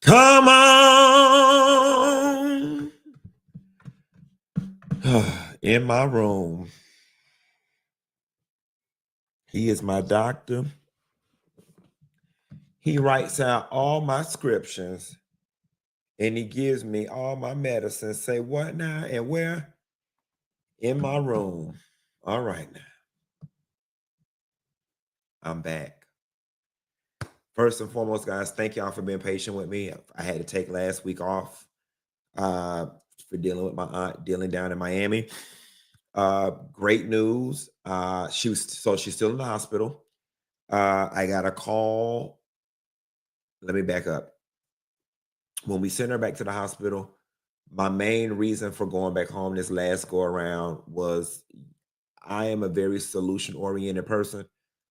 Come on. In my room. He is my doctor. He writes out all my scriptures and he gives me all my medicine. Say what now and where? In my room. All right now. I'm back. First and foremost, guys, thank y'all for being patient with me. I had to take last week off for dealing with my aunt dealing down in Miami. Great news. She's still in the hospital. I got a call. Let me back up. When we sent her back to the hospital, my main reason for going back home this last go around was I am a very solution oriented person.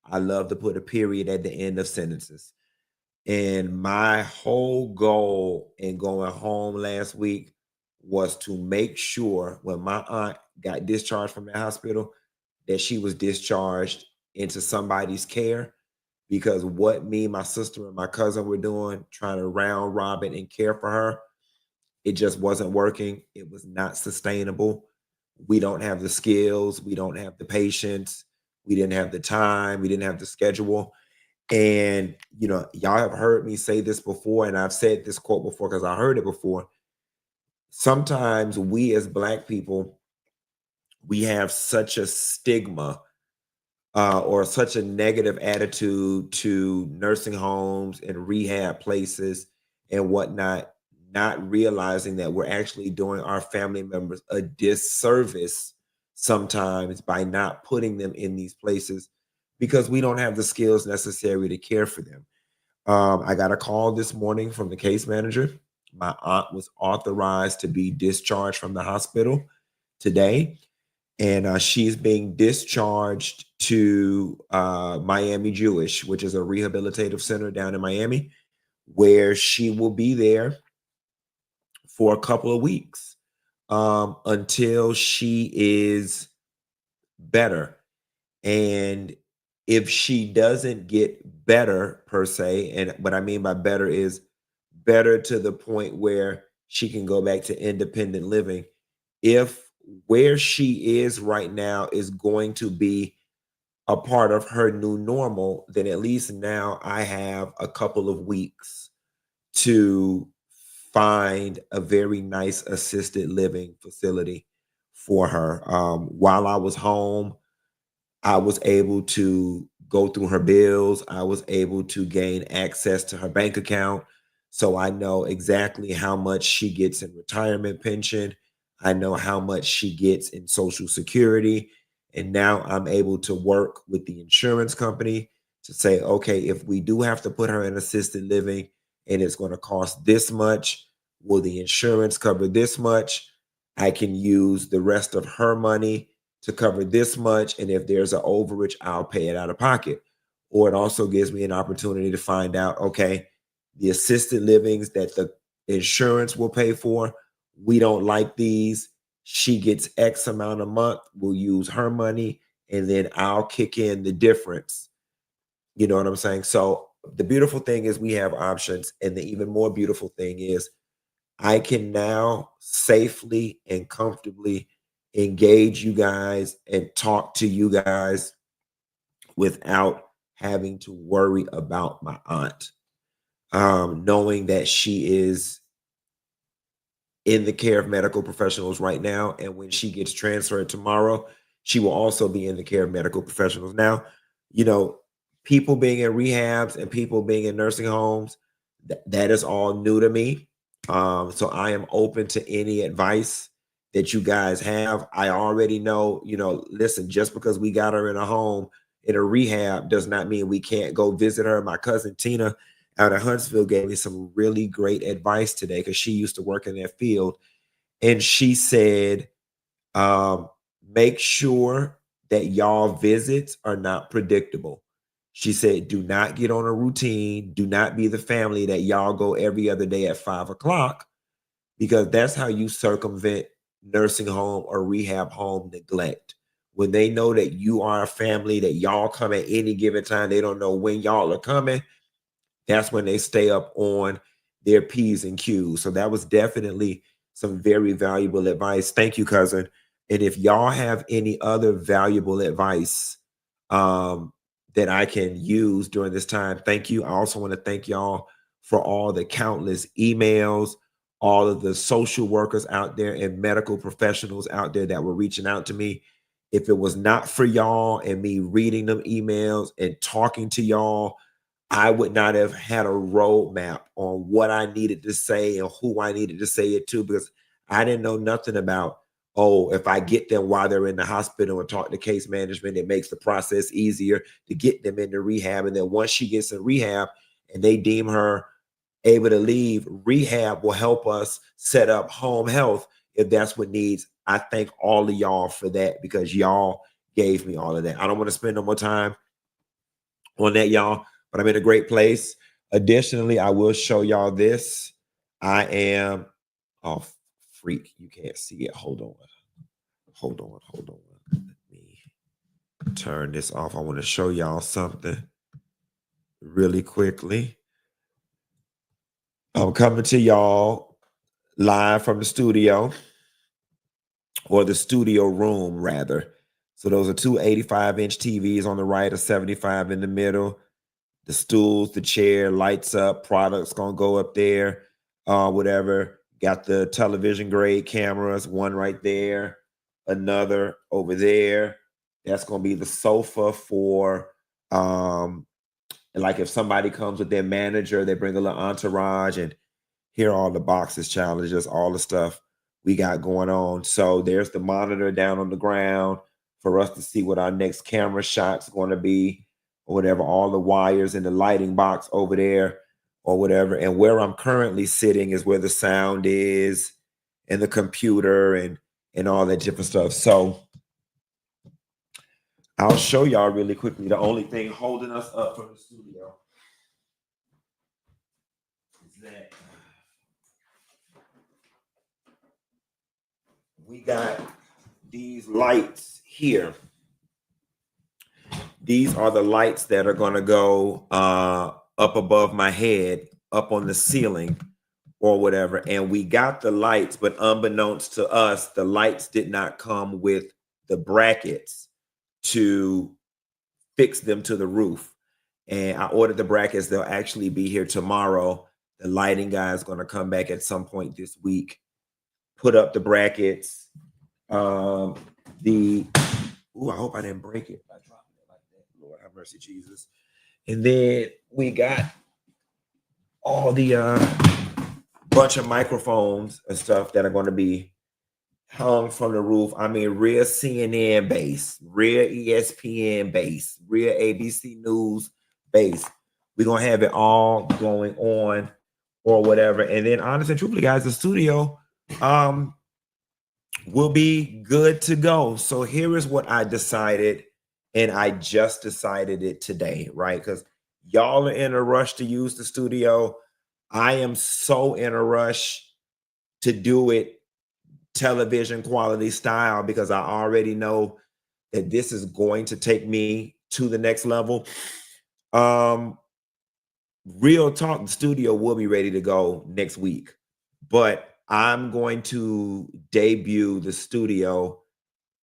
I love to put a period at the end of sentences. And my whole goal in going home last week was to make sure when my aunt got discharged from the hospital that she was discharged into somebody's care, because what me, my sister, and my cousin were doing, trying to round robin and care for her, it just wasn't working. It was not sustainable. We don't have the skills. We don't have the patience. We didn't have the time. We didn't have the schedule. And, y'all have heard me say this before, and I've said this quote before because I heard it before. Sometimes we as Black people, we have such a stigma or such a negative attitude to nursing homes and rehab places and whatnot, not realizing that we're actually doing our family members a disservice sometimes by not putting them in these places because we don't have the skills necessary to care for them. I got a call this morning from the case manager. My aunt was authorized to be discharged from the hospital today, and she's being discharged to Miami Jewish, which is a rehabilitative center down in Miami, where she will be there for a couple of weeks until she is better. And if she doesn't get better per se, and what I mean by better is better to the point where she can go back to independent living, if where she is right now is going to be a part of her new normal, then at least now I have a couple of weeks to find a very nice assisted living facility for her. While I was home, I was able to go through her bills. I was able to gain access to her bank account. So I know exactly how much she gets in retirement pension. I know how much she gets in Social Security. And now I'm able to work with the insurance company to say, okay, if we do have to put her in assisted living and it's going to cost this much, will the insurance cover this much? I can use the rest of her money to cover this much. And if there's an overage, I'll pay it out of pocket. Or it also gives me an opportunity to find out, okay, the assisted livings that the insurance will pay for, we don't like these. She gets X amount a month. We'll use her money and then I'll kick in the difference. You know what I'm saying? So the beautiful thing is we have options. And the even more beautiful thing is I can now safely and comfortably engage you guys and talk to you guys without having to worry about my aunt. Knowing that she is in the care of medical professionals right now, and when she gets transferred tomorrow, she will also be in the care of medical professionals. Now, you know, people being in rehabs and people being in nursing homes, that is all new to me. So I am open to any advice that you guys have. I already know, listen, just because we got her in a home in a rehab does not mean we can't go visit her. My cousin Tina out of Huntsville gave me some really great advice today because she used to work in that field. And she said, make sure that y'all visits are not predictable. She said, do not get on a routine. Do not be the family that y'all go every other day at 5 o'clock, because that's how you circumvent nursing home or rehab home neglect. When they know that you are a family, that y'all come at any given time, they don't know when y'all are coming. That's when they stay up on their P's and Q's. So that was definitely some very valuable advice. Thank you, cousin. And if y'all have any other valuable advice um, that I can use during this time, thank you. I also want to thank y'all for all the countless emails, all of the social workers out there and medical professionals out there that were reaching out to me. If it was not for y'all and me reading them emails and talking to y'all, I would not have had a roadmap on what I needed to say and who I needed to say it to, because I didn't know nothing about, oh, if I get them while they're in the hospital and talk to case management, it makes the process easier to get them into rehab. And then once she gets in rehab and they deem her able to leave, rehab will help us set up home health if that's what needs. I thank all of y'all for that, because y'all gave me all of that. I don't want to spend no more time on that, y'all, but I'm in a great place. Additionally, I will show y'all this. I am, oh, freak, you can't see it. Hold on. Hold on. Let me turn this off. I want to show y'all something really quickly. I'm coming to y'all live from the studio, or the studio room, rather. So those are two 85-inch TVs on the right, a 75 in the middle. The stools, the chair, lights up, products gonna go up there, whatever. Got the television grade cameras, one right there, another over there. That's gonna be the sofa for like if somebody comes with their manager, they bring a little entourage, and here are all the boxes, challenges, all the stuff we got going on. So there's the monitor down on the ground for us to see what our next camera shot's going to be, or whatever, all the wires in the lighting box over there or whatever. And where I'm currently sitting is where the sound is, and the computer, and all that different stuff. So I'll show y'all really quickly. The only thing holding us up from the studio is that we got these lights here. These are the lights that are going to go up above my head, up on the ceiling or whatever. And we got the lights, but unbeknownst to us, the lights did not come with the brackets to fix them to the roof. And I ordered the brackets. They'll actually be here tomorrow. The lighting guy is going to come back at some point this week, put up the brackets. I hope I didn't break it by dropping it like that. Lord have mercy, Jesus. And then we got all the bunch of microphones and stuff that are going to be hung from the roof. I mean, real CNN base, real ESPN base, real ABC News base. We're going to have it all going on or whatever. And then honestly and truthfully, guys, the studio will be good to go. So here is what I decided, and I just decided it today, right? Because y'all are in a rush to use the studio. I am so in a rush to do it television quality style, because I already know that this is going to take me to the next level. Real talk, the studio will be ready to go next week, but I'm going to debut the studio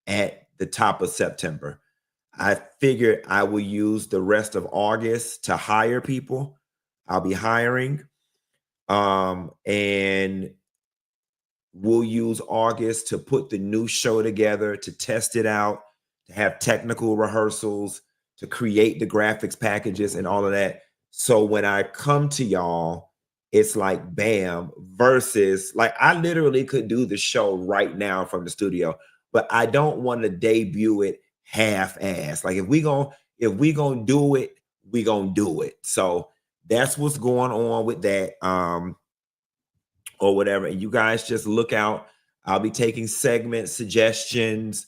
at the top of September. I figured I will use the rest of August to hire people. I'll be hiring. And we'll use August to put the new show together, to test it out, to have technical rehearsals, to create the graphics packages and all of that. So when I come to y'all, it's like bam, versus like I literally could do the show right now from the studio, but I don't want to debut it half-ass. Like if we gonna do it, we gonna do it. So that's what's going on with that. Or whatever. And you guys just look out. I'll be taking segment suggestions.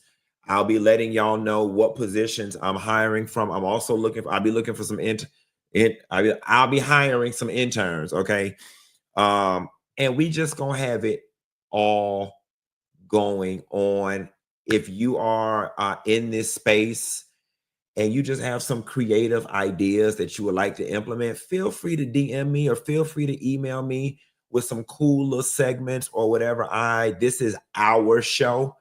I'll be letting y'all know what positions I'm hiring from. I'm also I'll be looking for some I'll be hiring some interns. Okay. And we just gonna have it all going on. If you are in this space and you just have some creative ideas that you would like to implement, feel free to DM me or feel free to email me with some cool little segments or whatever. This is our show.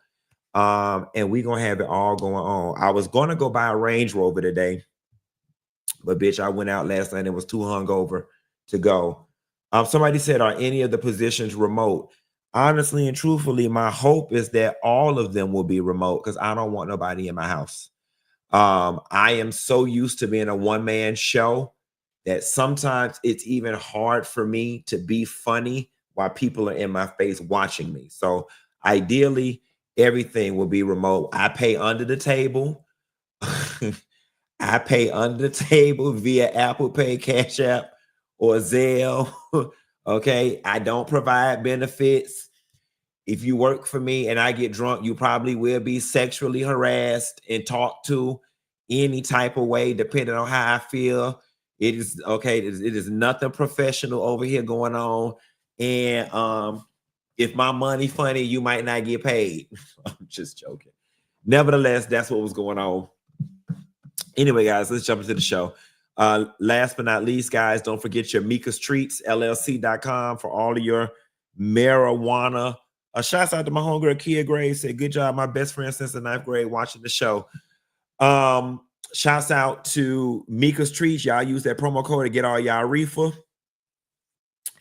And we're gonna have it all going on. I was gonna go buy a Range Rover today, but bitch, I went out last night and was too hungover to go. Somebody said, are any of the positions remote? Honestly and truthfully, my hope is that all of them will be remote because I don't want nobody in my house. I am so used to being a one-man show that sometimes it's even hard for me to be funny while people are in my face watching me. So ideally, everything will be remote. I pay under the table. I pay under the table via Apple Pay, Cash App, or Zelle. Okay. I don't provide benefits. If you work for me and I get drunk, you probably will be sexually harassed and talked to any type of way, depending on how I feel. It is okay. It is nothing professional over here going on. And if my money funny, you might not get paid. I'm just joking. Nevertheless, that's what was going on. Anyway, guys, let's jump into the show. Last but not least, guys, don't forget your Mika's Treats, LLC.com for all of your marijuana. Shouts out to my homegirl, Kia Gray. Said, good job, my best friend since the 9th grade watching the show. Shouts out to Mika's Treats. Y'all use that promo code to get all y'all reefer.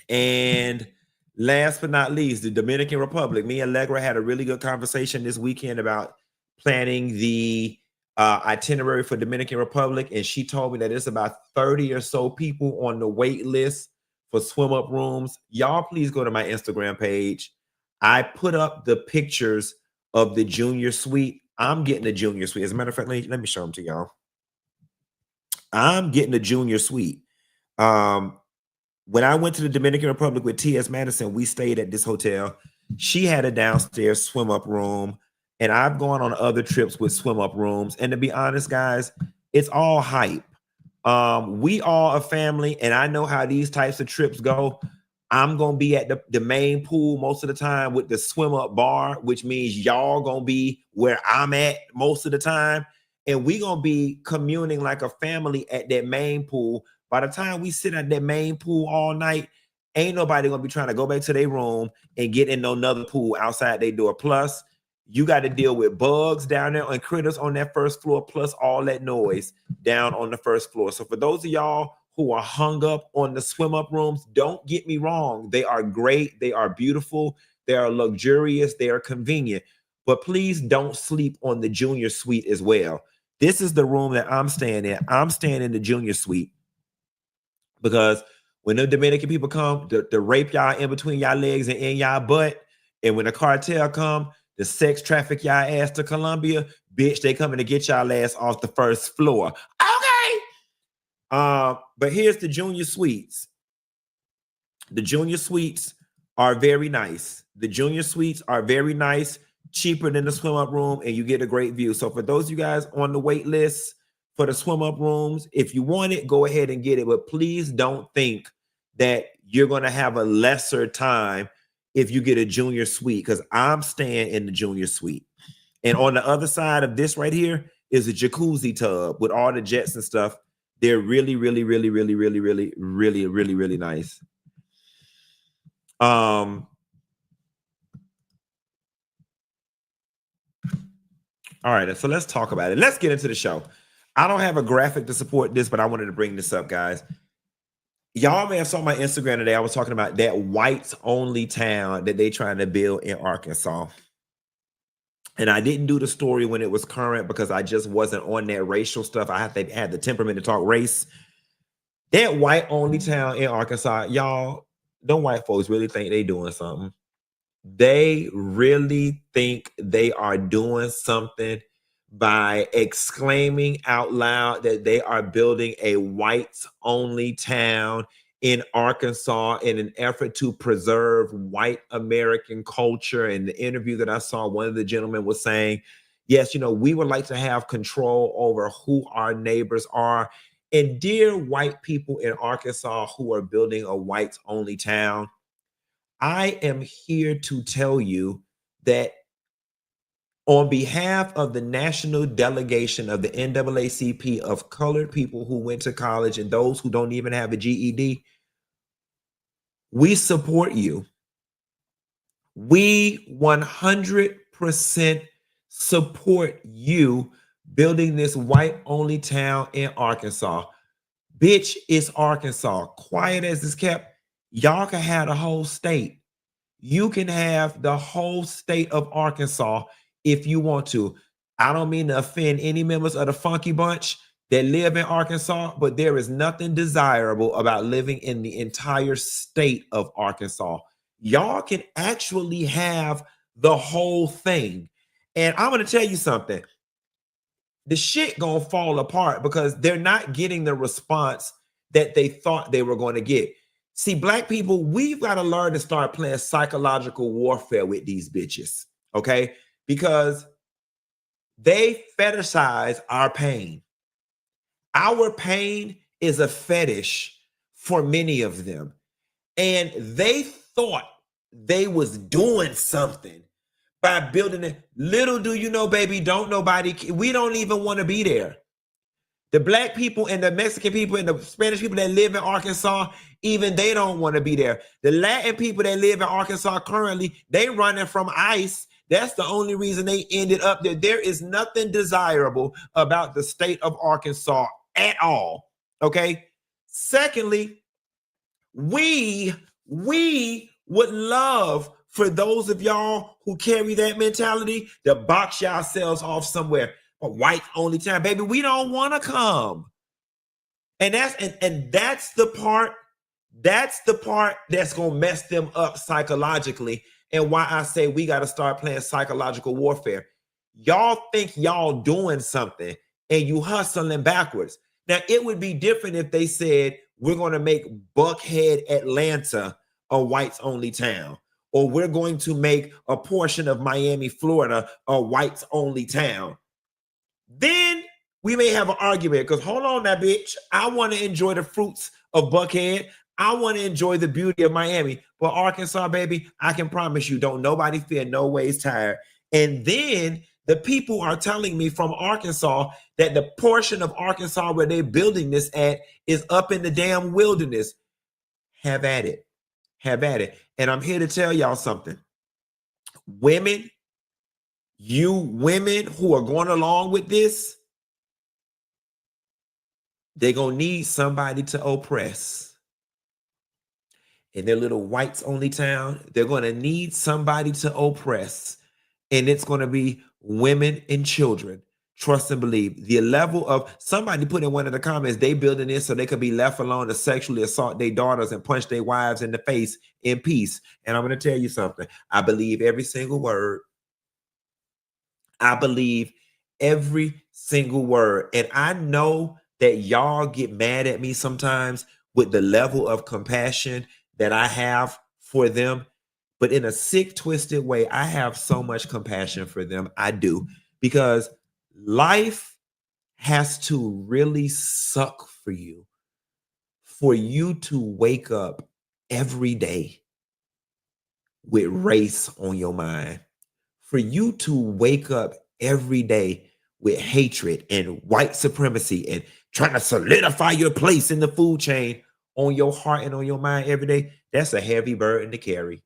And last but not least, the Dominican Republic. Me and Allegra had a really good conversation this weekend about planning the itinerary for Dominican Republic, and she told me that it's about 30 or so people on the wait list for swim up rooms. Y'all please go to my Instagram page. I put up the pictures of the junior suite. I'm getting the junior suite. As a matter of fact, let me show them to y'all. I'm getting the junior suite. When I went to the Dominican Republic with T.S. Madison, we stayed at this hotel. She had a downstairs swim up room. And I've gone on other trips with swim up rooms. And to be honest, guys, it's all hype. We are a family, and I know how these types of trips go. I'm going to be at the main pool most of the time with the swim up bar, which means y'all going to be where I'm at most of the time. And we going to be communing like a family at that main pool. By the time we sit at that main pool all night, ain't nobody going to be trying to go back to their room and get in another pool outside their door. Plus, you got to deal with bugs down there and critters on that first floor, plus all that noise down on the first floor. So for those of y'all who are hung up on the swim up rooms, don't get me wrong. They are great. They are beautiful. They are luxurious. They are convenient. But please don't sleep on the junior suite as well. This is the room that I'm staying in. I'm staying in the junior suite because when the Dominican people come to rape y'all in between y'all legs and in y'all butt, and when the cartel come, the sex traffic y'all ass to Colombia, bitch, they coming to get y'all ass off the first floor. Okay. But here's the junior suites. The junior suites are very nice. The junior suites are very nice, cheaper than the swim up room, and you get a great view. So for those of you guys on the wait list for the swim up rooms, if you want it, go ahead and get it. But please don't think that you're going to have a lesser time if you get a junior suite, because I'm staying in the junior suite. And on the other side of this right here is a jacuzzi tub with all the jets and stuff. They're really, really, really, really, really, really, really, really, really nice. All right, so let's talk about it. Let's get into the show. I don't have a graphic to support this, but I wanted to bring this up, guys. Y'all may have saw my Instagram today. I was talking about that whites only town that they trying to build in Arkansas. And I didn't do the story when it was current because I just wasn't on that racial stuff. I had the temperament to talk race. That white only town in Arkansas, y'all, them white folks really think they doing something. They really think they are doing something by exclaiming out loud that they are building a whites only town in Arkansas in an effort to preserve white American culture. In the interview that I saw, one of the gentlemen was saying, yes, we would like to have control over who our neighbors are. And dear white people in Arkansas who are building a whites only town, I am here to tell you that On behalf of the national delegation of the NAACP of colored people who went to college and those who don't even have a GED, we support you. We 100% support you building this white-only town in Arkansas. Bitch, it's Arkansas. Quiet as it's kept. Y'all can have the whole state. You can have the whole state of Arkansas if you want to. I don't mean to offend any members of the Funky Bunch that live in Arkansas, but there is nothing desirable about living in the entire state of Arkansas. Y'all can actually have the whole thing. And I'm going to tell you something. The shit gonna fall apart because they're not getting the response that they thought they were going to get. See, black people, we've got to learn to start playing psychological warfare with these bitches, okay? Because they fetishize our pain. Our pain is a fetish for many of them. And they thought they was doing something by building it. Little do you know, baby, don't nobody, we don't even want to be there. The black people and the Mexican people and the Spanish people that live in Arkansas, even they don't want to be there. The Latin people that live in Arkansas currently, they running from ICE. That's the only reason they ended up there. There is nothing desirable about the state of Arkansas at all. Okay. Secondly, we would love for those of y'all who carry that mentality to box yourselves off somewhere. A white only time, baby. We don't want to come. And that's the part that's gonna mess them up psychologically. And why I say we got to start playing psychological warfare. Y'all think y'all doing something and you hustling backwards. Now it would be different if they said we're going to make Buckhead, Atlanta a whites only town, or we're going to make a portion of Miami, Florida a whites only town. Then we may have an argument because hold on now, bitch. I want to enjoy the fruits of Buckhead. I want to enjoy the beauty of Miami. But Arkansas, baby, I can promise you, don't nobody feel no ways tired. And then the people are telling me from Arkansas that the portion of Arkansas where they're building this at is up in the damn wilderness. Have at it. Have at it. And I'm here to tell y'all something. Women, you women who are going along with this, they're going to need somebody to oppress. In their little whites only town, they're going to need somebody to oppress. And it's going to be women and children. Trust and believe. The level of, somebody put in one of the comments, they building this so they could be left alone to sexually assault their daughters and punch their wives in the face in peace. And I'm going to tell you something. I believe every single word. I believe every single word. And I know that y'all get mad at me sometimes with the level of compassion that I have for them. But in a sick, twisted way, I have so much compassion for them. I do. Because life has to really suck for you to wake up every day with race on your mind. For you to wake up every day with hatred and white supremacy and trying to solidify your place in the food chain on your heart and on your mind every day, that's a heavy burden to carry.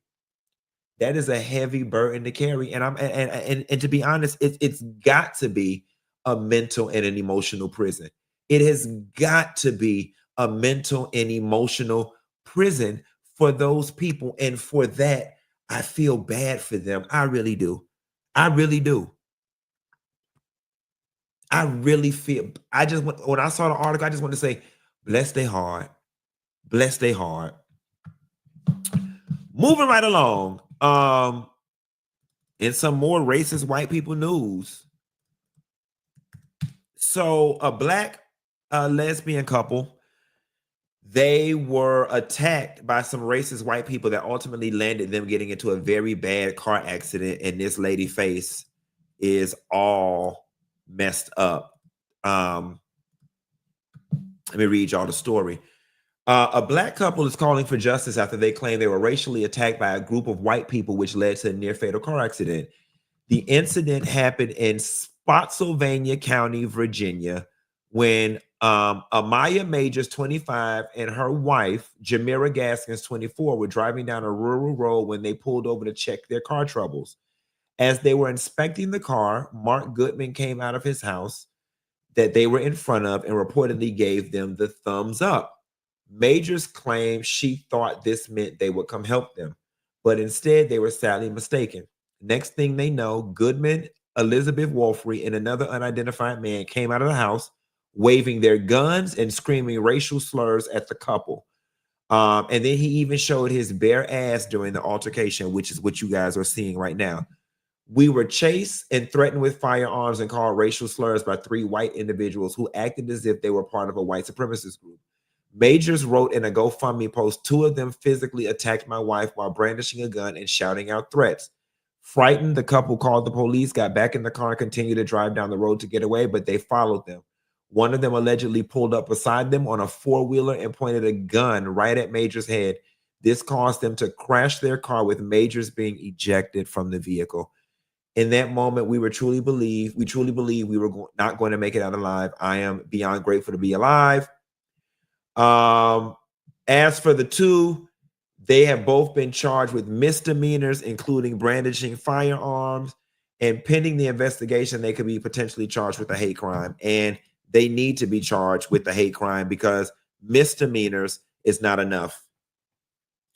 That is a heavy burden to carry. And to be honest, it's got to be a mental and an emotional prison. It has got to be a mental and emotional prison for those people. And for that, I feel bad for them. I really do. I really do. I really feel, when I saw the article, I just want to say, bless their heart. Bless their heart. Moving right along. In some more racist white people news. So a black lesbian couple, they were attacked by some racist white people that ultimately landed them getting into a very bad car accident. And this lady's face is all messed up. Let me read y'all the story. A black couple is calling for justice after they claim they were racially attacked by a group of white people, which led to a near fatal car accident. The incident happened in Spotsylvania County, Virginia, when Amaya Majors, 25, and her wife, Jamira Gaskins, 24, were driving down a rural road when they pulled over to check their car troubles. As they were inspecting the car, Mark Goodman came out of his house that they were in front of and reportedly gave them the thumbs up. Majors claimed she thought this meant they would come help them, but instead they were sadly mistaken. Next thing they know, Goodman, Elizabeth Wolfrey, and another unidentified man came out of the house waving their guns and screaming racial slurs at the couple. And then he even showed his bare ass during the altercation, which is what you guys are seeing right now. We were chased and threatened with firearms and called racial slurs by 3 white individuals who acted as if they were part of a white supremacist group. Majors wrote in a GoFundMe post, 2 of them physically attacked my wife while brandishing a gun and shouting out threats. Frightened, the couple called the police, got back in the car, and continued to drive down the road to get away, but they followed them. One of them allegedly pulled up beside them on a 4-wheeler and pointed a gun right at Majors' head. This caused them to crash their car, with Majors being ejected from the vehicle. In that moment, we truly believe we were not going to make it out alive. I am beyond grateful to be alive. As for the 2, they have both been charged with misdemeanors, including brandishing firearms, and pending the investigation, they could be potentially charged with a hate crime. And they need to be charged with the hate crime because misdemeanors is not enough.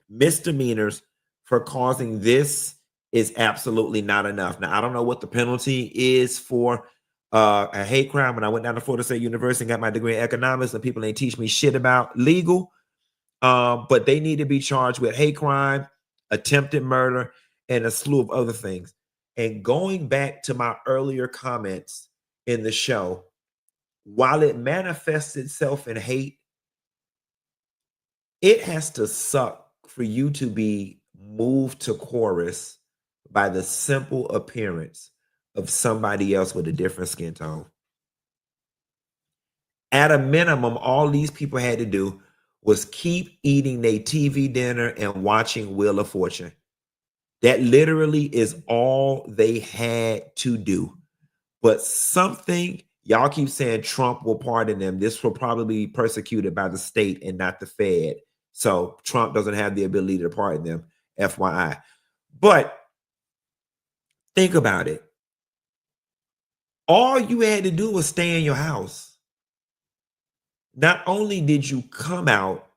Misdemeanors for causing this is absolutely not enough. Now, I don't know what the penalty is for a hate crime. When I went down to Florida State University and got my degree in economics, and people ain't teach me shit about legal, but they need to be charged with hate crime, attempted murder, and a slew of other things. And going back to my earlier comments in the show, while it manifests itself in hate, it has to suck for you to be moved to chorus by the simple appearance of somebody else with a different skin tone. At a minimum, all these people had to do was keep eating their TV dinner and watching Wheel of Fortune. That literally is all they had to do. But something, y'all keep saying Trump will pardon them. This will probably be persecuted by the state and not the Fed. So Trump doesn't have the ability to pardon them, FYI. But think about it. All you had to do was stay in your house. Not only did you come out,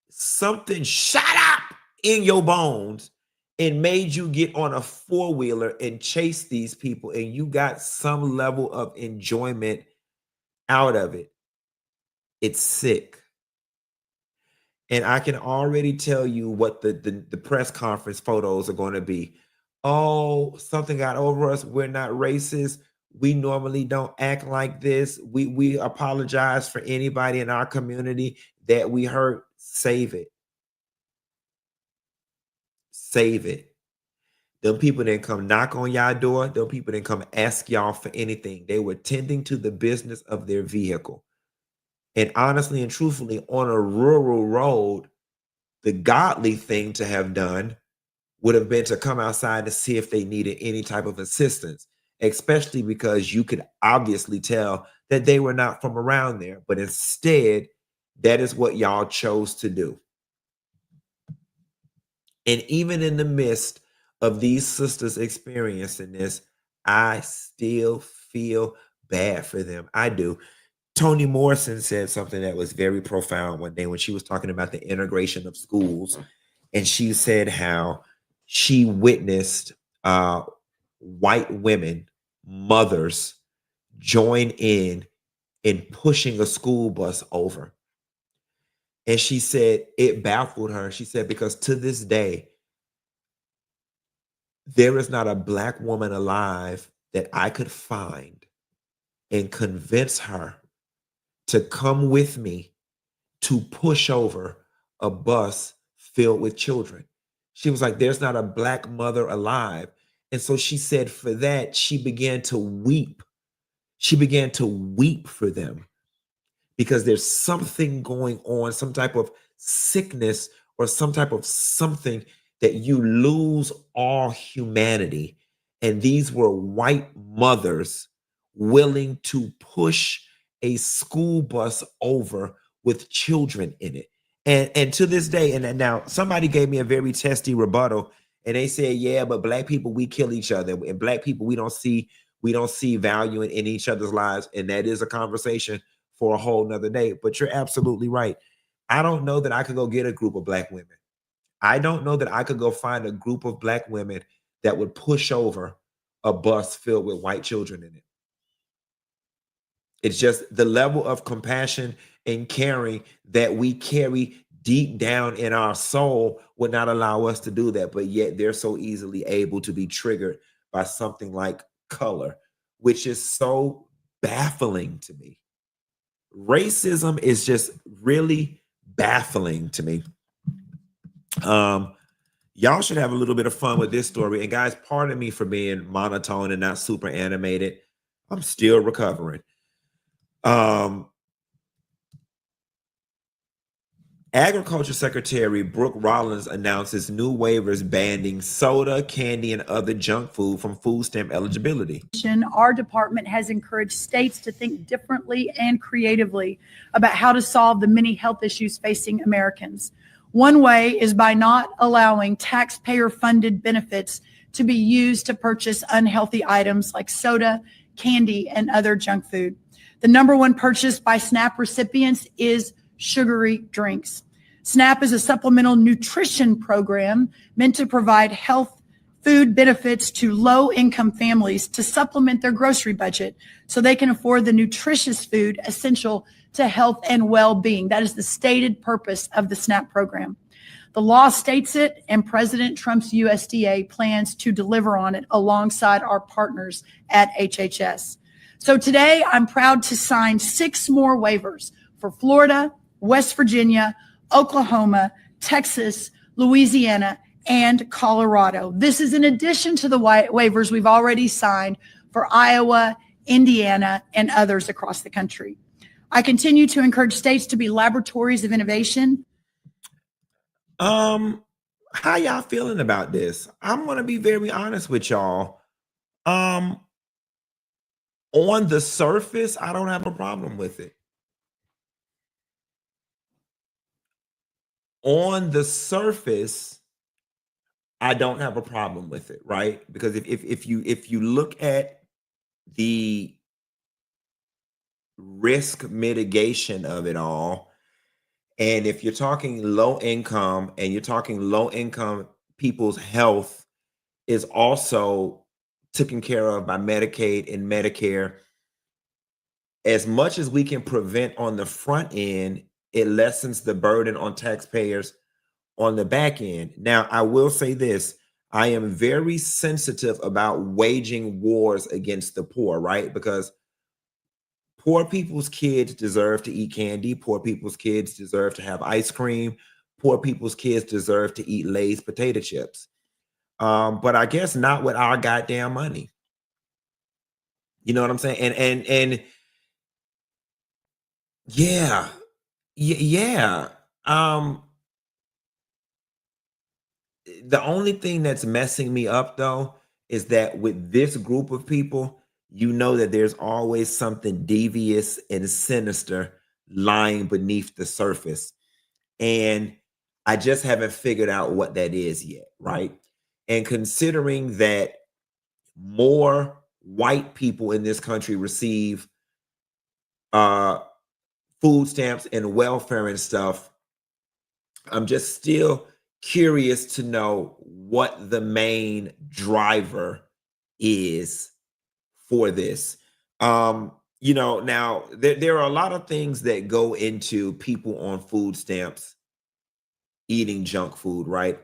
something shot up in your bones and made you get on a 4-wheeler and chase these people, and you got some level of enjoyment out of it. It's sick. And I can already tell you what the press conference photos are going to be. Oh, something got over us. We're not racist. We normally don't act like this. We apologize for anybody in our community that we hurt. Save it. Save it. Them people didn't come knock on y'all door. Them people didn't come ask y'all for anything. They were tending to the business of their vehicle. And honestly and truthfully, on a rural road, the godly thing to have done would have been to come outside to see if they needed any type of assistance, especially because you could obviously tell that they were not from around there. But instead, that is what y'all chose to do. And even in the midst of these sisters experiencing this, I still feel bad for them. I do. Toni Morrison said something that was very profound one day when she was talking about the integration of schools. And she said how she witnessed white women, mothers, join in pushing a school bus over. And she said it baffled her. She said, because to this day, there is not a Black woman alive that I could find and convince her to come with me to push over a bus filled with children. She was like, there's not a Black mother alive. And so she said for that, she began to weep. She began to weep for them because there's something going on, some type of sickness or some type of something that you lose all humanity. And these were white mothers willing to push a school bus over with children in it. And to this day, and now somebody gave me a very testy rebuttal, and they said, yeah, but black people, we kill each other. And black people, we don't see value in each other's lives. And that is a conversation for a whole nother day. But you're absolutely right. I don't know that I could go get a group of black women. I don't know that I could go find a group of black women that would push over a bus filled with white children in it. It's just the level of compassion and caring that we carry deep down in our soul would not allow us to do that. But yet they're so easily able to be triggered by something like color, which is so baffling to me. Racism is just really baffling to me. Y'all should have a little bit of fun with this story. And guys, pardon me for being monotone and not super animated. I'm still recovering. Agriculture Secretary Brooke Rollins announces new waivers banning soda, candy, and other junk food from food stamp eligibility. Our department has encouraged states to think differently and creatively about how to solve the many health issues facing Americans. One way is by not allowing taxpayer-funded benefits to be used to purchase unhealthy items like soda, candy, and other junk food. The number one purchase by SNAP recipients is sugary drinks. SNAP is a supplemental nutrition program meant to provide health food benefits to low-income families to supplement their grocery budget so they can afford the nutritious food essential to health and well-being. That is the stated purpose of the SNAP program. The law states it, and President Trump's USDA plans to deliver on it alongside our partners at HHS. So today, I'm proud to sign 6 more waivers for Florida, West Virginia, Oklahoma, Texas, Louisiana, and Colorado. This is in addition to the waivers we've already signed for Iowa, Indiana, and others across the country. I continue to encourage states to be laboratories of innovation. How y'all feeling about this? I'm going to be very honest with y'all. On the surface, I don't have a problem with it. On the surface, I don't have a problem with it, right? Because if you look at the risk mitigation of it all, and if you're talking low income and you're talking low income people's health is also taken care of by Medicaid and Medicare, as much as we can prevent on the front end, it lessens the burden on taxpayers on the back end. Now, I will say this. I am very sensitive about waging wars against the poor, right? Because poor people's kids deserve to eat candy. Poor people's kids deserve to have ice cream. Poor people's kids deserve to eat Lay's potato chips. But I guess not with our goddamn money. You know what I'm saying? And yeah. Yeah. The only thing that's messing me up though is that with this group of people, you know that there's always something devious and sinister lying beneath the surface. And I just haven't figured out what that is yet, right? And considering that more white people in this country receive food stamps and welfare and stuff, I'm just still curious to know what the main driver is for this. Now there are a lot of things that go into people on food stamps eating junk food, right?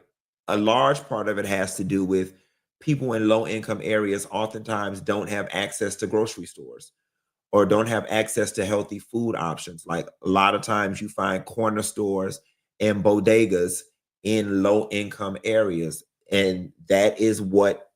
A large part of it has to do with people in low income areas oftentimes don't have access to grocery stores or don't have access to healthy food options. Like a lot of times you find corner stores and bodegas in low income areas. And that is what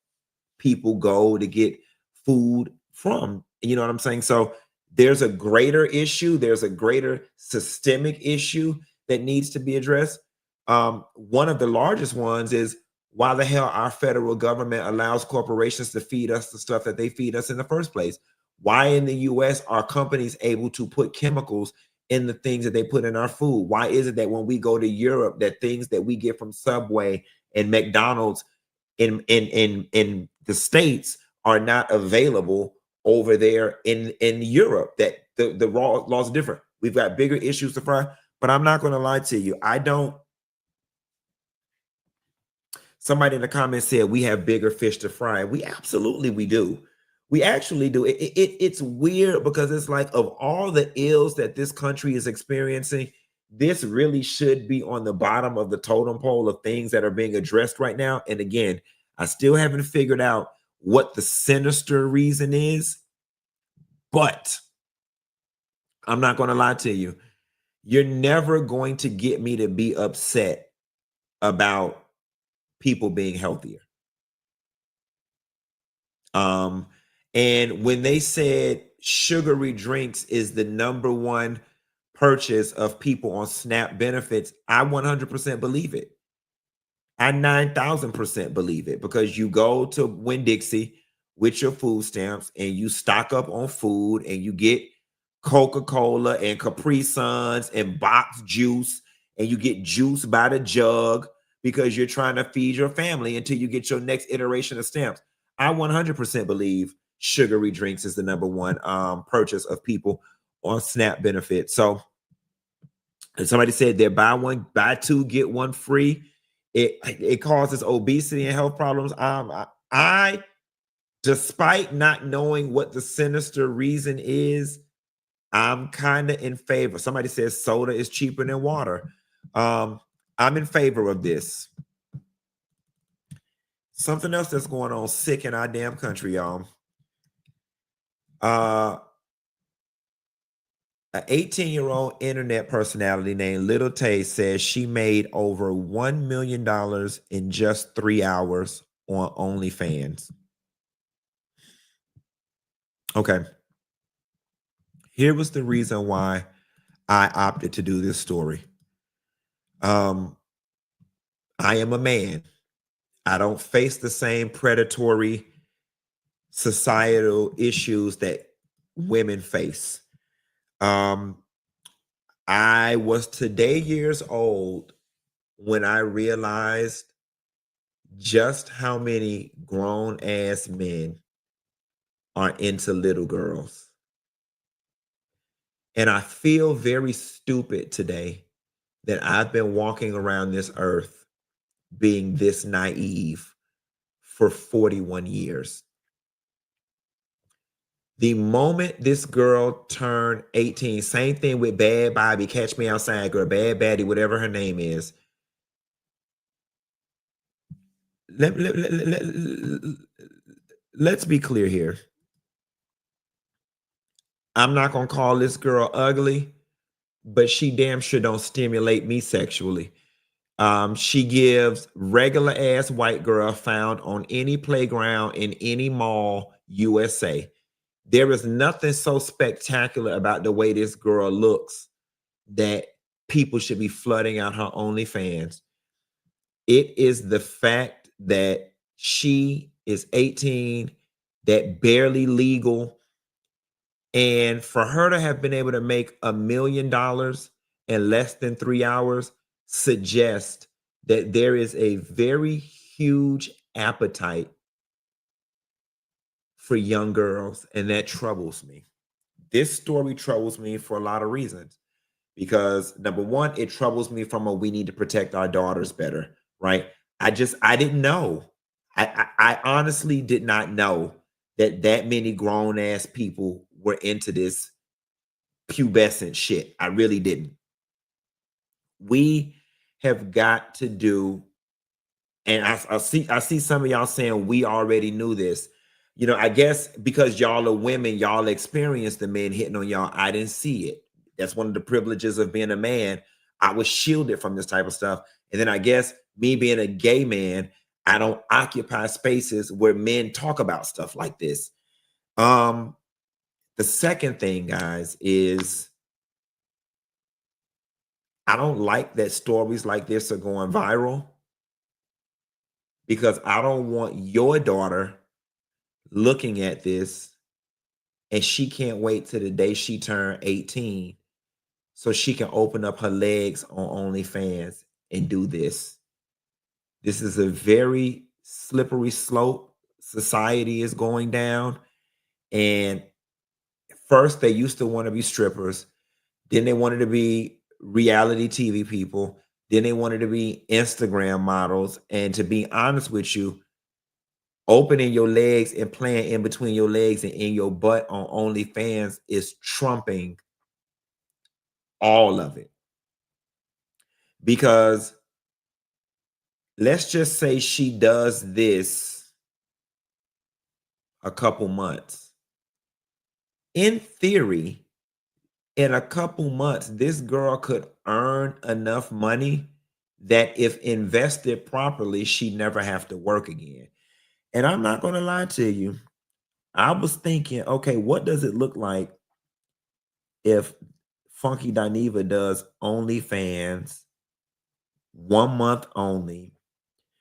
people go to get food from. You know what I'm saying? So there's a greater issue. There's a greater systemic issue that needs to be addressed. One of the largest ones is why the hell our federal government allows corporations to feed us the stuff that they feed us in the first place. Why in the US are companies able to put chemicals in the things that they put in our food? Why is it that when we go to Europe, that things that we get from Subway and McDonald's in the States are not available over there in Europe? That the raw laws are different. We've got bigger issues to fry, but I'm not going to lie to you. I don't. Somebody in the comments said we have bigger fish to fry. We do. We actually do. It's weird because it's like, of all the ills that this country is experiencing, this really should be on the bottom of the totem pole of things that are being addressed right now. And again, I still haven't figured out what the sinister reason is, but I'm not going to lie to you. You're never going to get me to be upset about people being healthier. And when they said sugary drinks is the number one purchase of people on SNAP benefits, I 100% believe it. I 9,000% believe it, because you go to Winn-Dixie with your food stamps and you stock up on food and you get Coca-Cola and Capri Suns and box juice, and you get juice by the jug because you're trying to feed your family until you get your next iteration of stamps. I 100% believe sugary drinks is the number one purchase of people on SNAP benefits. So, and somebody said they're buy two, get one free. It causes obesity and health problems. I, despite not knowing what the sinister reason is, I'm kind of in favor. Somebody says soda is cheaper than water. I'm in favor of this. Something else that's going on sick in our damn country, y'all. An 18-year-old internet personality named Lil Tay says she made over $1 million in just 3 hours on OnlyFans. Okay. Here was the reason why I opted to do this story. I am a man. I don't face the same predatory societal issues that women face. I was today years old when I realized just how many grown ass men are into little girls. And I feel very stupid today that I've been walking around this earth being this naive for 41 years. The moment this girl turned 18, same thing with Bad Bobby, Catch Me Outside girl, Bad Baddie, whatever her name is. Let's be clear here. I'm not going to call this girl ugly, but she damn sure don't stimulate me sexually. She gives regular ass white girl found on any playground in any mall, USA. There is nothing so spectacular about the way this girl looks that people should be flooding out her OnlyFans. It is the fact that she is 18, that barely legal, and for her to have been able to make $1 million in less than 3 hours suggests that there is a very huge appetite for young girls, and that troubles me. This story troubles me for a lot of reasons, because number one, it troubles me from we need to protect our daughters better, right? I didn't know. I honestly did not know that many grown ass people were into this pubescent shit. I really didn't. We have got to do, and I see some of y'all saying we already knew this. You know, I guess because y'all are women, y'all experienced the men hitting on y'all. I didn't see it. That's one of the privileges of being a man. I was shielded from this type of stuff. And then I guess me being a gay man, I don't occupy spaces where men talk about stuff like this. The second thing, guys, is I don't like that stories like this are going viral. because I don't want your daughter looking at this and she can't wait till the day she turned 18 so she can open up her legs on OnlyFans and do this. This is a very slippery slope society is going down. And first, they used to want to be strippers. Then they wanted to be reality TV people. Then they wanted to be Instagram models. And to be honest with you, opening your legs and playing in between your legs and in your butt on OnlyFans is trumping all of it. Because let's just say she does this a couple months. In theory, in a couple months, this girl could earn enough money that if invested properly, she'd never have to work again. And I'm not going to lie to you. I was thinking, okay, what does it look like if Funky Dineva does OnlyFans 1 month only?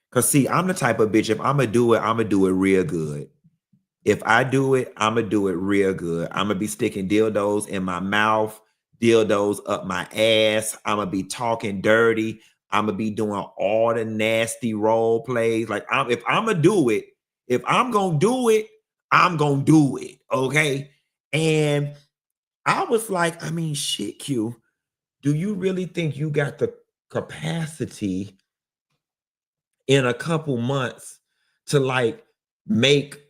Because see, I'm the type of bitch, if I'm going to do it real good. If I do it, I'm going to do it real good. I'm going to be sticking dildos in my mouth, dildos up my ass. I'm going to be talking dirty. I'm going to be doing all the nasty role plays. Like, if I'm going to do it, if I'm going to do it, I'm going to do it. Okay. And I was like, I mean, shit, Q, do you really think you got the capacity in a couple months to like make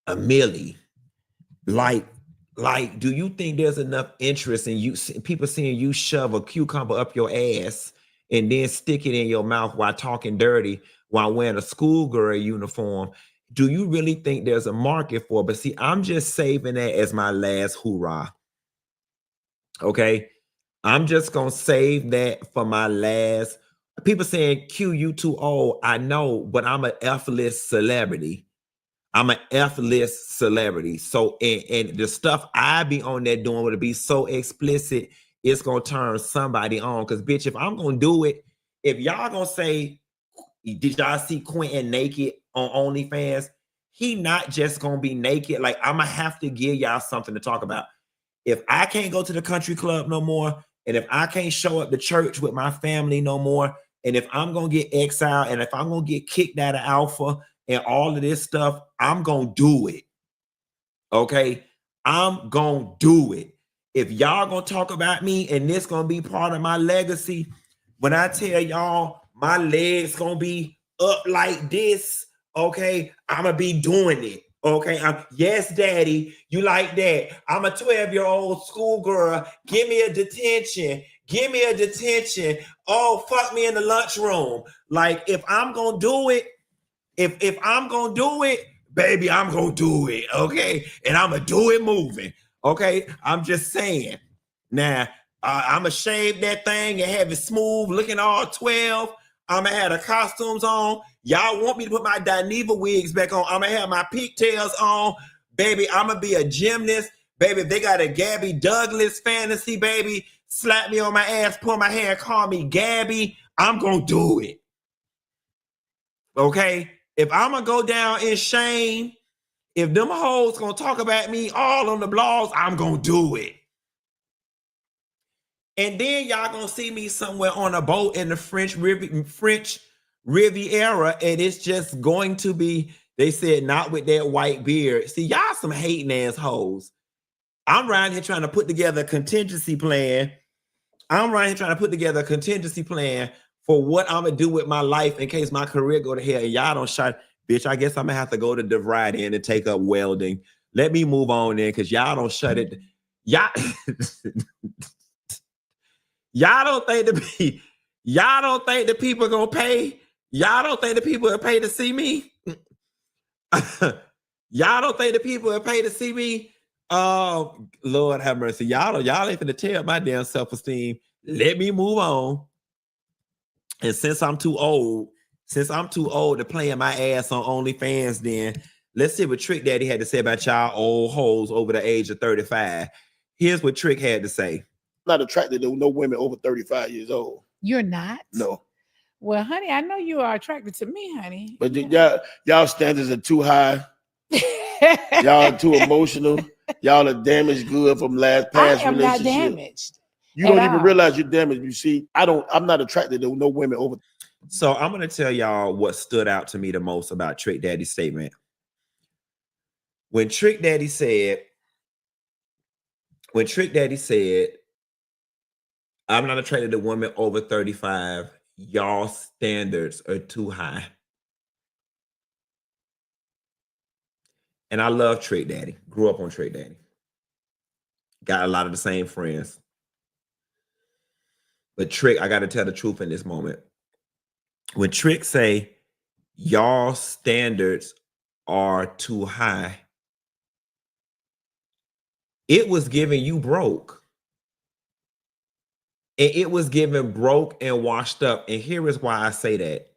a milli? Like, do you think there's enough interest in you, people seeing you shove a cucumber up your ass and then stick it in your mouth while talking dirty while wearing a schoolgirl uniform? Do you really think there's a market for it? But see, I'm just saving that as my last hoorah. Okay. I'm just going to save that for my last. People saying, Q, you too old. I know, but I'm an F-list celebrity. I'm an F-list celebrity. So, and the stuff I be on there doing would be so explicit, it's going to turn somebody on. Because, bitch, if I'm going to do it, if y'all going to say, did y'all see Quentin naked on OnlyFans? He not just going to be naked. Like, I'm going to have to give y'all something to talk about. If I can't go to the country club no more, and if I can't show up to church with my family no more, and if I'm going to get exiled, and if I'm going to get kicked out of Alpha, and all of this stuff, I'm going to do it. Okay? I'm going to do it. If y'all going to talk about me and this going to be part of my legacy, when I tell y'all my legs going to be up like this, okay, I'm going to be doing it. Okay, yes, daddy, you like that. I'm a 12-year-old schoolgirl. Give me a detention. Give me a detention. Oh, fuck me in the lunchroom. Like, if I'm going to do it, if I'm gonna do it, baby, I'm gonna do it, okay? And I'm gonna do it moving, okay? I'm just saying. Now, I'm gonna shave that thing and have it smooth, looking all 12. I'm gonna have the costumes on. Y'all want me to put my Dineva wigs back on? I'm gonna have my pigtails on, baby. I'm gonna be a gymnast, baby. If they got a Gabby Douglas fantasy, baby, slap me on my ass, pull my hair, call me Gabby. I'm gonna do it, okay? If I'm gonna go down in shame, if them hoes gonna talk about me all on the blogs, I'm gonna do it. And then y'all gonna see me somewhere on a boat in the French Riviera, and it's just going to be, they said, not with that white beard. See, y'all some hating ass hoes. I'm around here trying to put together a contingency plan. For what I'm gonna do with my life in case my career go to hell and y'all don't shut. Bitch, I guess I'm gonna have to go to DeVry in and take up welding. Let me move on then, because y'all don't shut it. Y'all, y'all don't think the people gonna pay? Y'all don't think the people will pay to see me? Y'all don't think the people will pay to see me? Oh, Lord have mercy. Y'all ain't finna tear my damn self-esteem. Let me move on. And since I'm too old to play in my ass on OnlyFans, then let's see what Trick Daddy had to say about y'all old hoes over the age of 35. Here's what Trick had to say. Not attracted to no women over 35 years old. You're not? No. Well, honey, I know you are attracted to me, honey. But y'all standards are too high. Y'all are too emotional. Y'all are damaged good from past I am not relationship. damaged. You don't even realize you're damaged. You see, I'm not attracted to no women over. So I'm gonna tell y'all what stood out to me the most about Trick Daddy's statement. When Trick Daddy said, I'm not attracted to women over 35, y'all standards are too high. And I love Trick Daddy. Grew up on Trick Daddy. Got a lot of the same friends. But Trick, I got to tell the truth in this moment. When Trick say, y'all standards are too high, it was giving you broke. And it was giving broke and washed up. And here is why I say that.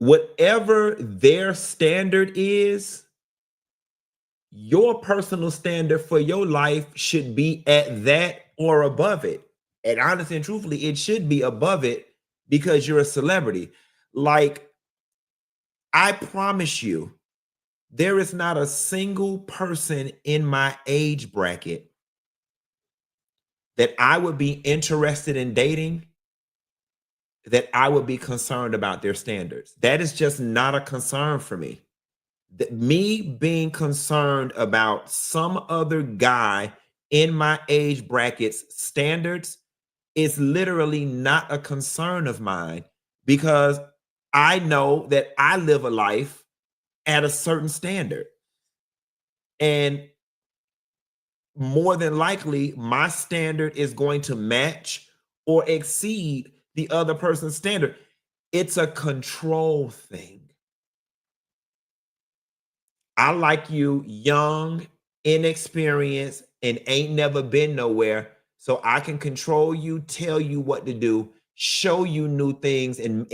Whatever their standard is, your personal standard for your life should be at that or above it. And honestly and truthfully, it should be above it because you're a celebrity. Like, I promise you, there is not a single person in my age bracket that I would be interested in dating that I would be concerned about their standards. That is just not a concern for me. Me being concerned about some other guy in my age bracket's standards is literally not a concern of mine because I know that I live a life at a certain standard. And more than likely, my standard is going to match or exceed the other person's standard. It's a control thing. I like you young, inexperienced, and ain't never been nowhere. So I can control you, tell you what to do, show you new things, and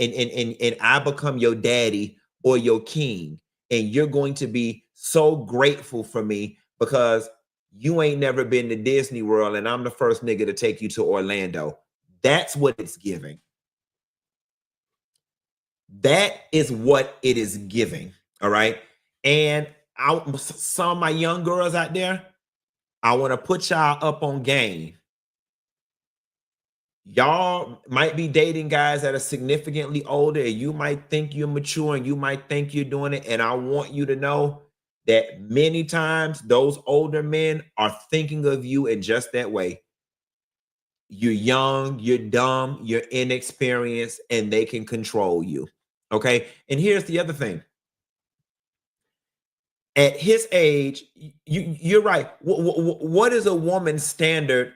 I become your daddy or your king. And you're going to be so grateful for me because you ain't never been to Disney World, and I'm the first nigga to take you to Orlando. That's what it's giving. That is what it is giving. All right. And some of my young girls out there, I want to put y'all up on game. Y'all might be dating guys that are significantly older, and you might think you're mature and you might think you're doing it. And I want you to know that many times those older men are thinking of you in just that way. You're young, you're dumb, you're inexperienced, and they can control you. Okay. And here's the other thing. At his age, you're right. What is a woman's standard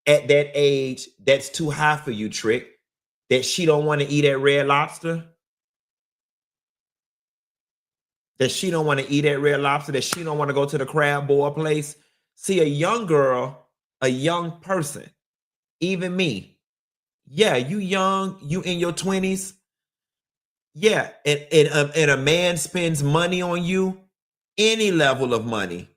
at that age that's too high for you, Trick? That she don't want to eat at Red Lobster? That she don't want to eat at Red Lobster? That she don't want to go to the crab boil place? See, a young girl, a young person, even me. Yeah, you young, you in your 20s. Yeah, and a man spends money on you, any level of money,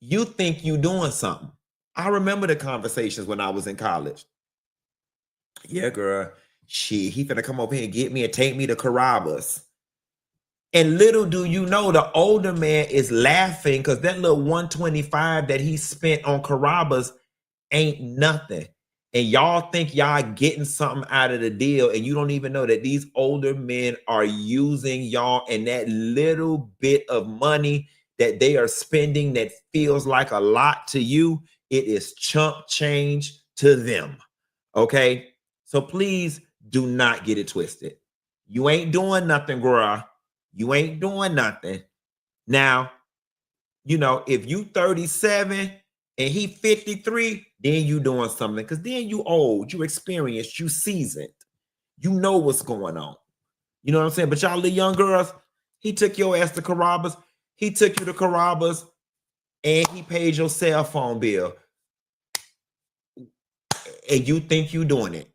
you think you doing something. I remember the conversations when I was in college. Yeah, girl, shit, he finna come over here and get me and take me to Carrabba's. And little do you know, the older man is laughing because that little 125 that he spent on Carrabba's ain't nothing. And y'all think y'all getting something out of the deal, and you don't even know that these older men are using y'all, and that little bit of money that they are spending that feels like a lot to you, it is chump change to them. Okay? So please do not get it twisted. You ain't doing nothing, girl. You ain't doing nothing. Now, you know, if you 37 and he 53, then you doing something. Because then you old, you experienced, you seasoned. You know what's going on. You know what I'm saying? But y'all little young girls, he took your ass to Carrabba's. He took you to Carrabba's and he paid your cell phone bill. And you think you're doing it.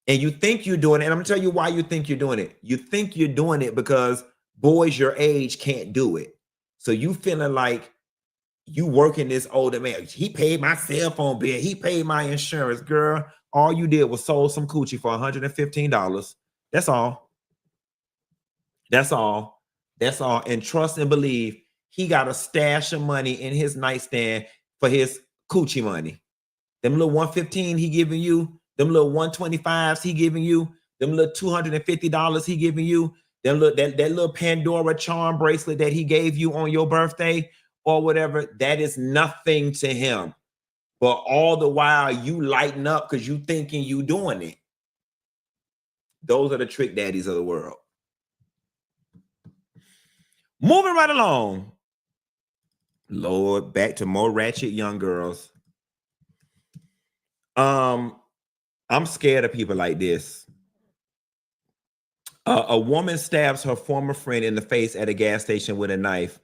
And you think you're doing it. And I'm going to tell you why you think you're doing it. You think you're doing it because boys your age can't do it. So you feeling like you working this older man. He paid my cell phone bill. He paid my insurance, girl. All you did was sold some coochie for $115. That's all. That's all. That's all. And trust and believe he got a stash of money in his nightstand for his coochie money. Them little 115 he giving you, them little 125s he giving you, them little $250 he giving you, them little that little Pandora charm bracelet that he gave you on your birthday or whatever, that is nothing to him. But all the while you lighten up because you thinking you doing it. Those are the trick daddies of the world. Moving right along. Lord, back to more ratchet young girls. I'm scared of people like this. A woman stabs her former friend in the face at a gas station with a knife.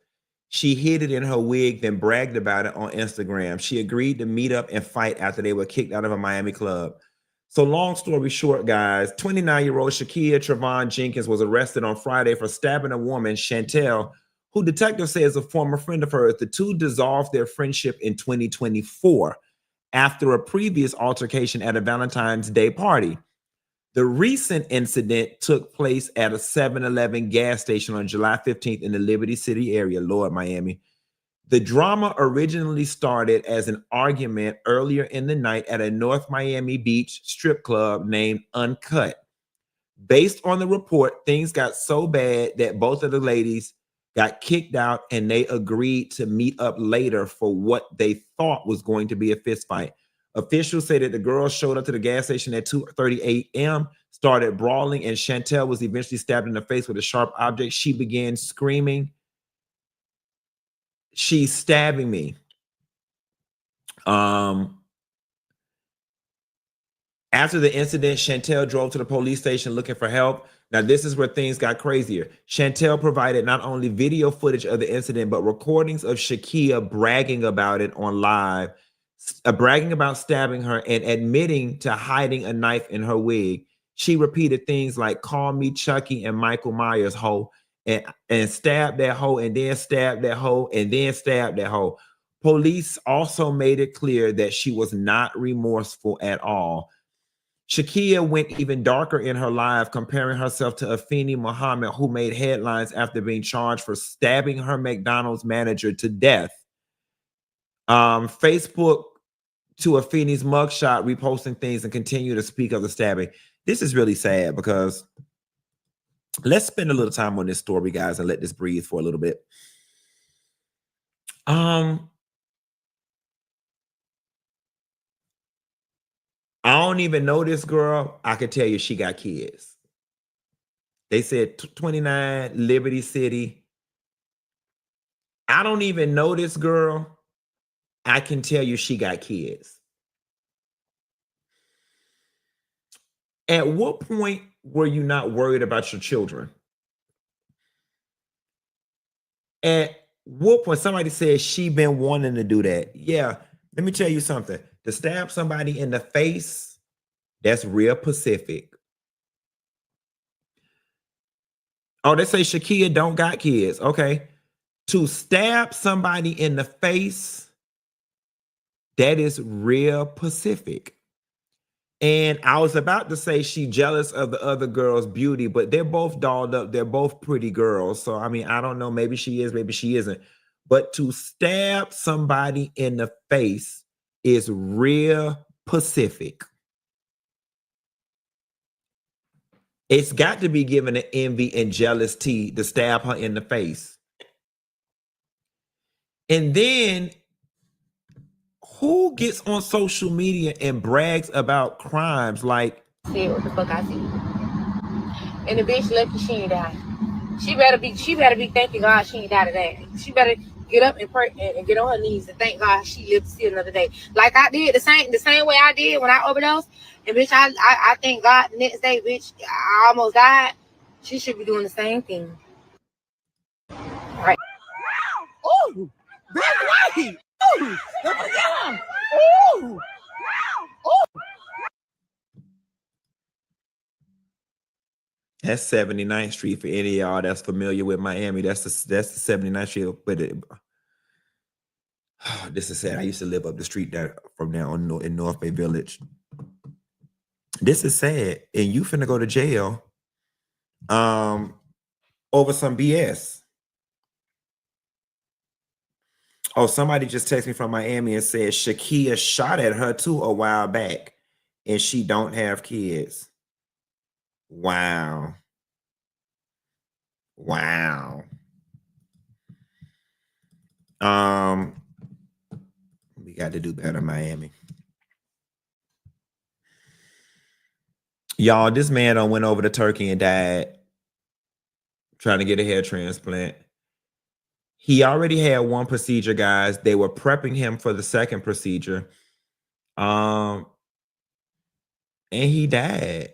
She hid it in her wig, then bragged about it on Instagram. She agreed to meet up and fight after they were kicked out of a Miami club. So long story short, guys, 29-year-old Shakia Trevon Jenkins was arrested on Friday for stabbing a woman, Chantel, who detectives say is a former friend of hers. The two dissolved their friendship in 2024 after a previous altercation at a Valentine's Day party. The recent incident took place at a 7-Eleven gas station on July 15th in the Liberty City area, Lord, Miami. The drama originally started as an argument earlier in the night at a North Miami Beach strip club named Uncut. Based on the report, things got so bad that both of the ladies got kicked out and they agreed to meet up later for what they thought was going to be a fist fight. Officials say that the girls showed up to the gas station at 2:30 a.m., started brawling, and Chantel was eventually stabbed in the face with a sharp object. She began screaming, "She's stabbing me." After the incident, Chantel drove to the police station looking for help. Now, this is where things got crazier. Chantel provided not only video footage of the incident, but recordings of Shakia bragging about it on live, bragging about stabbing her and admitting to hiding a knife in her wig. She repeated things like, "Call me Chucky and Michael Myers, hoe," and stabbed that hoe, and then stabbed that hoe, and then stabbed that hoe. Police also made it clear that she was not remorseful at all. Shakia went even darker in her live, comparing herself to Afeni Muhammad, who made headlines after being charged for stabbing her McDonald's manager to death. Facebook to Afeni's mugshot, reposting things and continue to speak of the stabbing. This is really sad because let's spend a little time on this story, guys, and let this breathe for a little bit. I don't even know this girl. I can tell you she got kids. They said 29, Liberty City. I don't even know this girl. I can tell you she got kids. At what point were you not worried about your children? At what point somebody said she been wanting to do that? Yeah, let me tell you something. To stab somebody in the face, that's real Pacific. Oh, they say Shakia don't got kids. Okay. To stab somebody in the face, that is real Pacific. And I was about to say she jealous of the other girl's beauty, but they're both dolled up. They're both pretty girls. So, I mean, I don't know. Maybe she is, maybe she isn't. But to stab somebody in the face is real Pacific. It's got to be given an envy and jealous tea to stab her in the face. And then who gets on social media and brags about crimes like said what the fuck I said. And the bitch lucky she ain't die. She better be thanking God she ain't die today. She better get up and pray and get on her knees and thank God she lived to see another day. Like I did the same way I did when I overdosed. And bitch, I thank God the next day, bitch, I almost died. She should be doing the same thing. Right. Ooh, that's right. Ooh, yeah. Ooh. that's 79th Street for any of y'all that's familiar with Miami. That's the 79th Street. But This is sad. I used to live up the street there from now on in North Bay Village. This is sad. And you finna go to jail over some BS. Oh, somebody just texted me from Miami and said Shakia shot at her too a while back and she don't have kids. Wow. Wow. We got to do better, Miami. Y'all, this man done went over to Turkey and died trying to get a hair transplant. He already had one procedure, guys. They were prepping him for the second procedure. And he died.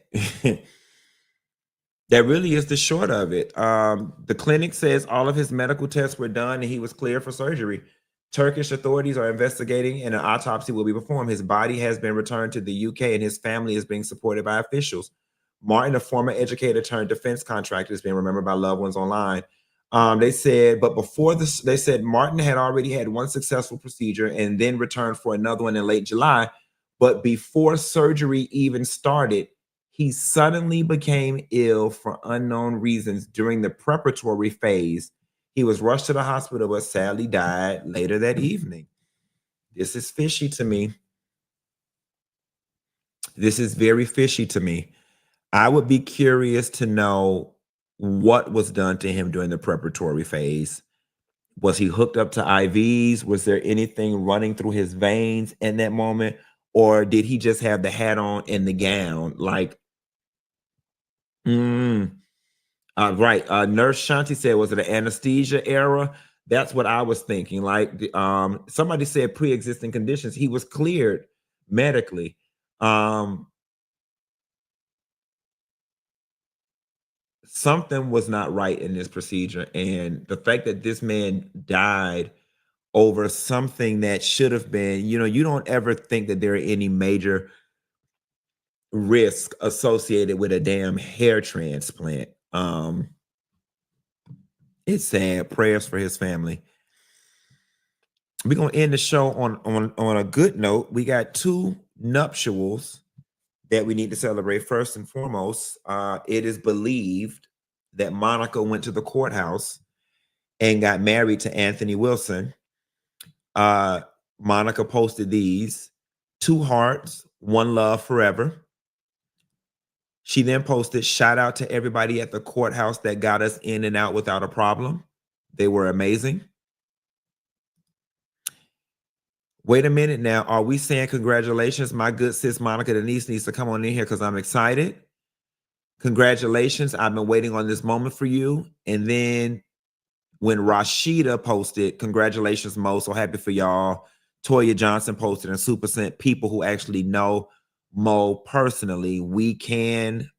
That really is the short of it. The clinic says all of his medical tests were done and he was cleared for surgery. Turkish authorities are investigating and an autopsy will be performed. His body has been returned to the UK and his family is being supported by officials. Martin, a former educator turned defense contractor, is being remembered by loved ones online. They said, but before this, they said Martin had already had one successful procedure and then returned for another one in late July. But before surgery even started, he suddenly became ill for unknown reasons during the preparatory phase. He was rushed to the hospital, but sadly died later that evening. This is fishy to me. This is very fishy to me. I would be curious to know what was done to him during the preparatory phase. Was he hooked up to IVs? Was there anything running through his veins in that moment? Or did he just have the hat on and the gown? Like, right. Nurse Shanti said, was it an anesthesia era? That's what I was thinking. Like, somebody said pre-existing conditions. He was cleared medically. Something was not right in this procedure. And the fact that this man died over something that should have been, you don't ever think that there are any major risk associated with a damn hair transplant. It's sad. Prayers for his family. We're gonna end the show on a good note. We got 2 nuptials that we need to celebrate. First and foremost, it is believed that Monica went to the courthouse and got married to Anthony Wilson. Monica posted these 2 hearts, 1 love forever. She then posted, shout out to everybody at the courthouse that got us in and out without a problem. They were amazing. Wait a minute now. Are we saying congratulations? My good sis Monica Denise needs to come on in here because I'm excited. Congratulations. I've been waiting on this moment for you. And then when Rashida posted, congratulations, Mo. So happy for y'all. Toya Johnson posted and Super sent people who actually know Mo personally. We can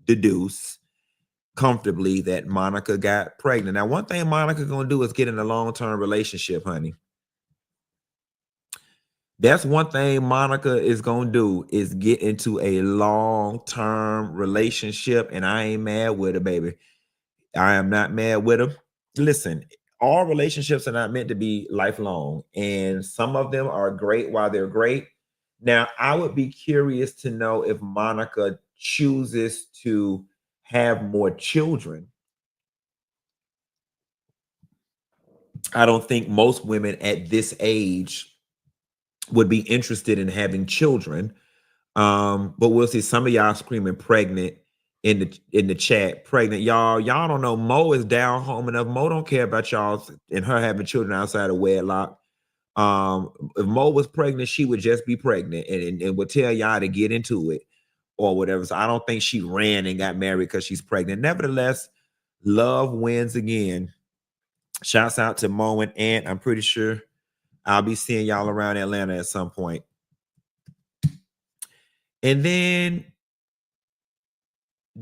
deduce comfortably that Monica got pregnant. Now, one thing Monica gonna do is get in a long-term relationship, honey. That's one thing Monica is gonna do is get into a long-term relationship, and I ain't mad with her, baby. I am not mad with her. Listen, all relationships are not meant to be lifelong, and some of them are great while they're great. Now, I would be curious to know if Monica chooses to have more children. I don't think most women at this age would be interested in having children. But we'll see. Some of y'all screaming pregnant in the chat. Pregnant. Y'all don't know. Mo is down home enough. Mo don't care about y'all and her having children outside of wedlock. If Mo was pregnant, she would just be pregnant and would tell y'all to get into it or whatever. So I don't think she ran and got married because she's pregnant. Nevertheless, love wins again. Shouts out to Mo and Ant. I'm pretty sure I'll be seeing y'all around Atlanta at some point. And then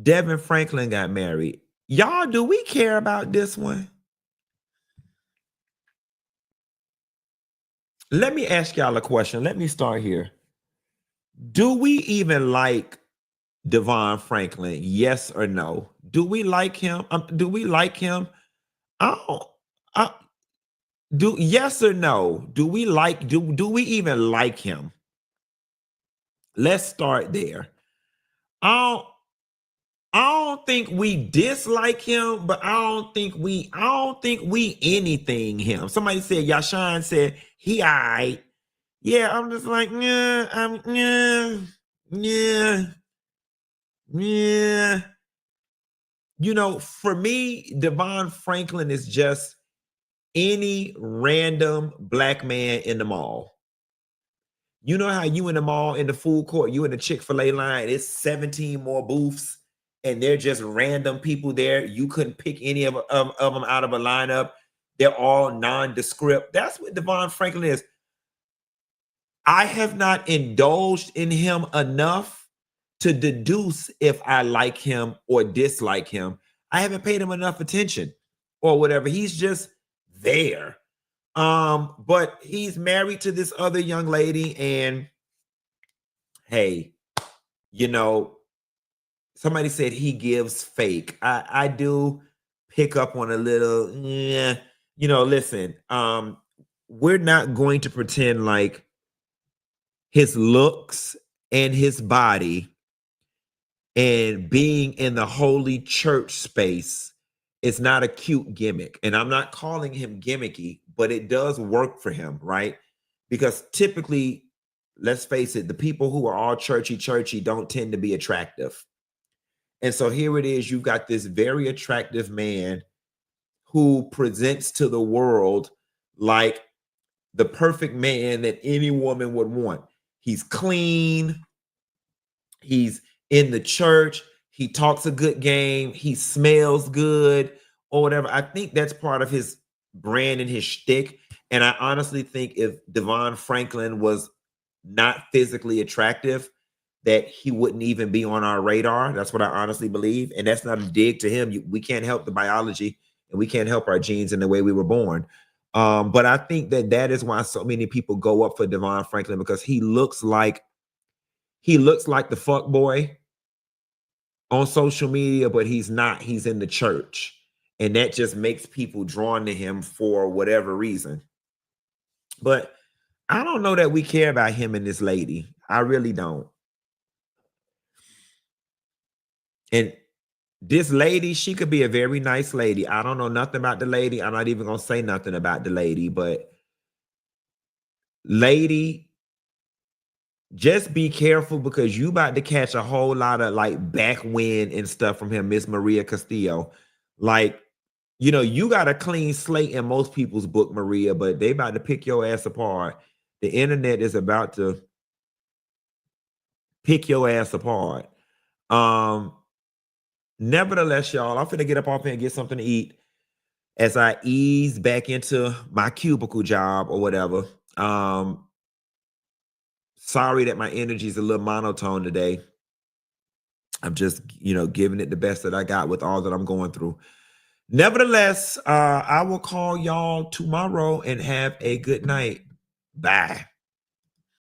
Devon Franklin got married. Y'all, do we care about this one? Let me ask y'all a question. Let me start here. Do we even like Devon Franklin? Yes or no? Do we like him? Do we like him? Do yes or no? Do we like do we even like him? Let's start there. I don't I don't think we dislike him, but I don't think we anything him. Somebody said Yashan said he alright. Yeah, I'm just like, yeah. You know, for me, Devon Franklin is just any random black man in the mall. You know how you in the mall, in the food court, you in the Chick-fil-A line, it's 17 more booths, and they're just random people there. You couldn't pick any of them out of a lineup. They're all nondescript. That's what Devon Franklin is. I have not indulged in him enough to deduce if I like him or dislike him. I haven't paid him enough attention or whatever. He's just there. But he's married to this other young lady, and hey, you know, somebody said he gives fake. I do pick up on a little, yeah, you know, listen, we're not going to pretend like his looks and his body and being in the holy church space is not a cute gimmick. And I'm not calling him gimmicky, but it does work for him, right? Because typically, let's face it, the people who are all churchy don't tend to be attractive. And so here it is, you've got this very attractive man who presents to the world like the perfect man that any woman would want. He's clean. He's in the church. He talks a good game. He smells good or whatever. I think that's part of his brand and his shtick. And I honestly think if Devon Franklin was not physically attractive, that he wouldn't even be on our radar. That's what I honestly believe. And that's not a dig to him. We can't help the biology, and we can't help our genes in the way we were born. But I think that is why so many people go up for Devon Franklin, because he looks like the fuck boy on social media, but he's not. He's in the church. And that just makes people drawn to him for whatever reason. But I don't know that we care about him and this lady. I really don't. And this lady, she could be a very nice lady. I don't know nothing about the lady. I'm not even going to say nothing about the lady, but lady, just be careful, because you about to catch a whole lot of like backwind and stuff from him, Miss Maria Castillo. Like, you know, you got a clean slate in most people's book, Maria, but they about to pick your ass apart. The internet is about to pick your ass apart. Nevertheless, y'all, I'm finna get up off here and get something to eat as I ease back into my cubicle job or whatever. Sorry that my energy is a little monotone today. I'm just, you know, giving it the best that I got with all that I'm going through. Nevertheless, I will call y'all tomorrow and have a good night. Bye.